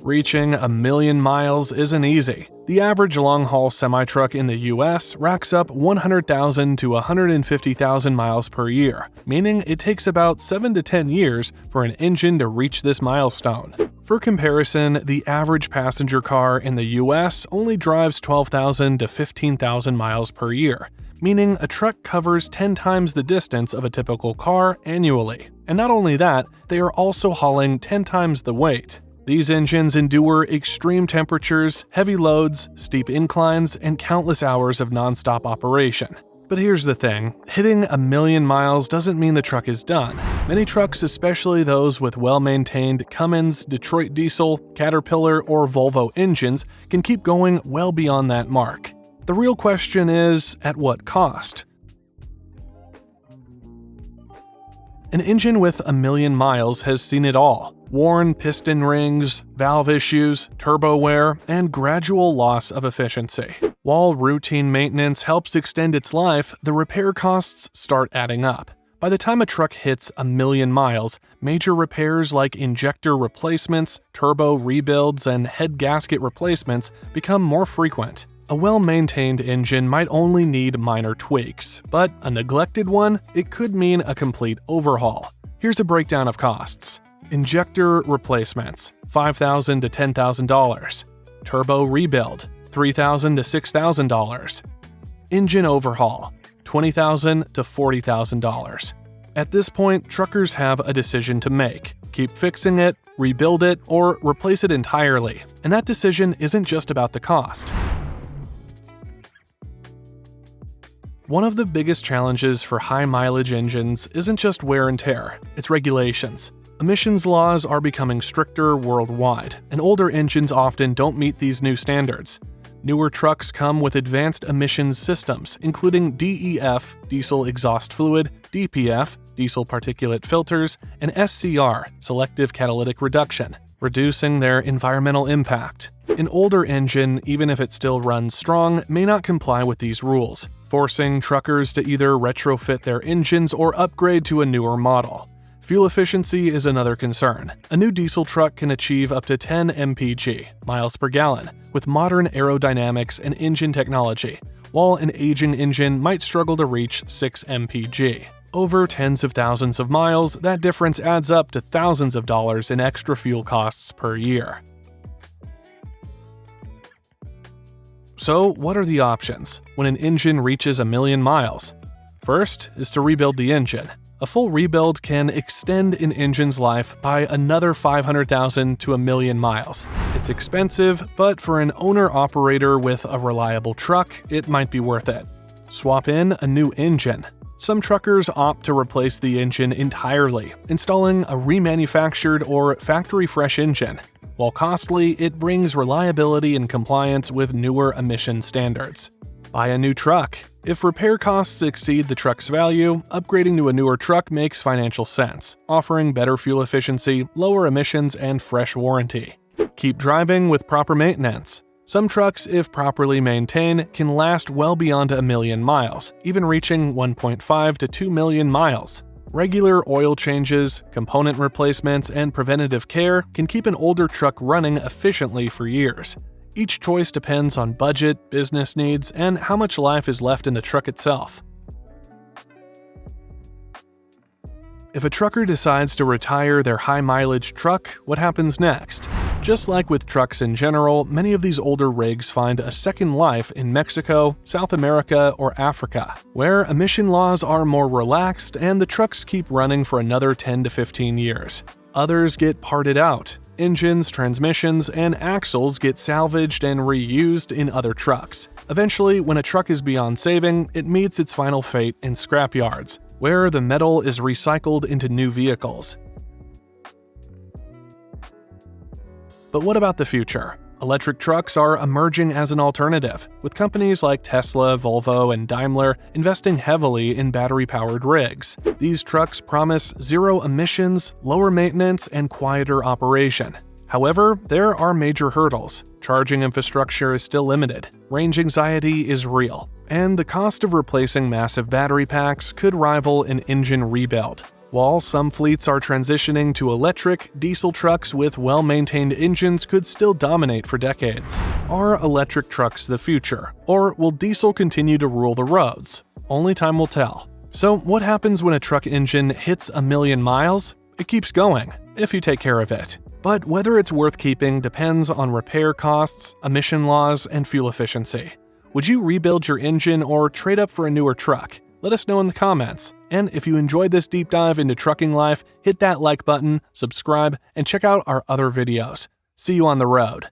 Reaching 1,000,000 miles isn't easy. The average long-haul semi-truck in the US racks up 100,000 to 150,000 miles per year, meaning it takes about 7 to 10 years for an engine to reach this milestone. For comparison, the average passenger car in the US only drives 12,000 to 15,000 miles per year, meaning a truck covers 10 times the distance of a typical car annually. And not only that, they are also hauling 10 times the weight. These engines endure extreme temperatures, heavy loads, steep inclines, and countless hours of non-stop operation. But here's the thing, hitting 1,000,000 miles doesn't mean the truck is done. Many trucks, especially those with well-maintained Cummins, Detroit Diesel, Caterpillar, or Volvo engines, can keep going well beyond that mark. The real question is, at what cost? An engine with 1,000,000 miles has seen it all. Worn piston rings, valve issues, turbo wear, and gradual loss of efficiency. While routine maintenance helps extend its life, the repair costs start adding up. By the time a truck hits 1,000,000 miles, major repairs like injector replacements, turbo rebuilds, and head gasket replacements become more frequent. A well-maintained engine might only need minor tweaks, but a neglected one, it could mean a complete overhaul. Here's a breakdown of costs. Injector replacements, $5,000 to $10,000. Turbo rebuild, $3,000 to $6,000. Engine overhaul, $20,000 to $40,000. At this point, truckers have a decision to make. Keep fixing it, rebuild it, or replace it entirely. And that decision isn't just about the cost. One of the biggest challenges for high-mileage engines isn't just wear and tear, it's regulations. Emissions laws are becoming stricter worldwide, and older engines often don't meet these new standards. Newer trucks come with advanced emissions systems, including DEF, diesel exhaust fluid, DPF, diesel particulate filters, and SCR, selective catalytic reduction, reducing their environmental impact. An older engine, even if it still runs strong, may not comply with these rules, forcing truckers to either retrofit their engines or upgrade to a newer model. Fuel efficiency is another concern. A new diesel truck can achieve up to 10 mpg, miles per gallon, with modern aerodynamics and engine technology, while an aging engine might struggle to reach 6 mpg. Over tens of thousands of miles, that difference adds up to thousands of dollars in extra fuel costs per year. So, what are the options when an engine reaches 1,000,000 miles? First is to rebuild the engine. A full rebuild can extend an engine's life by another 500,000 to 1,000,000 miles. It's expensive, but for an owner-operator with a reliable truck, it might be worth it. Swap in a new engine. Some truckers opt to replace the engine entirely, installing a remanufactured or factory-fresh engine. While costly, it brings reliability and compliance with newer emission standards. Buy a new truck. If repair costs exceed the truck's value, upgrading to a newer truck makes financial sense, offering better fuel efficiency, lower emissions, and fresh warranty. Keep driving with proper maintenance. Some trucks, if properly maintained, can last well beyond 1,000,000 miles, even reaching 1.5 to 2,000,000 miles. Regular oil changes, component replacements, and preventative care can keep an older truck running efficiently for years. Each choice depends on budget, business needs, and how much life is left in the truck itself. If a trucker decides to retire their high-mileage truck, what happens next? Just like with trucks in general, many of these older rigs find a second life in Mexico, South America, or Africa, where emission laws are more relaxed and the trucks keep running for another 10 to 15 years. Others get parted out. Engines, transmissions, and axles get salvaged and reused in other trucks. Eventually, when a truck is beyond saving, it meets its final fate in scrapyards, where the metal is recycled into new vehicles. But what about the future? Electric trucks are emerging as an alternative, with companies like Tesla, Volvo, and Daimler investing heavily in battery-powered rigs. These trucks promise zero emissions, lower maintenance, and quieter operation. However, there are major hurdles. Charging infrastructure is still limited, range anxiety is real, and the cost of replacing massive battery packs could rival an engine rebuild. While some fleets are transitioning to electric, diesel trucks with well-maintained engines could still dominate for decades. Are electric trucks the future, or will diesel continue to rule the roads? Only time will tell. So what happens when a truck engine hits 1,000,000 miles? It keeps going, if you take care of it. But whether it's worth keeping depends on repair costs, emission laws, and fuel efficiency. Would you rebuild your engine or trade up for a newer truck? Let us know in the comments. And if you enjoyed this deep dive into trucking life, hit that like button, subscribe, and check out our other videos. See you on the road.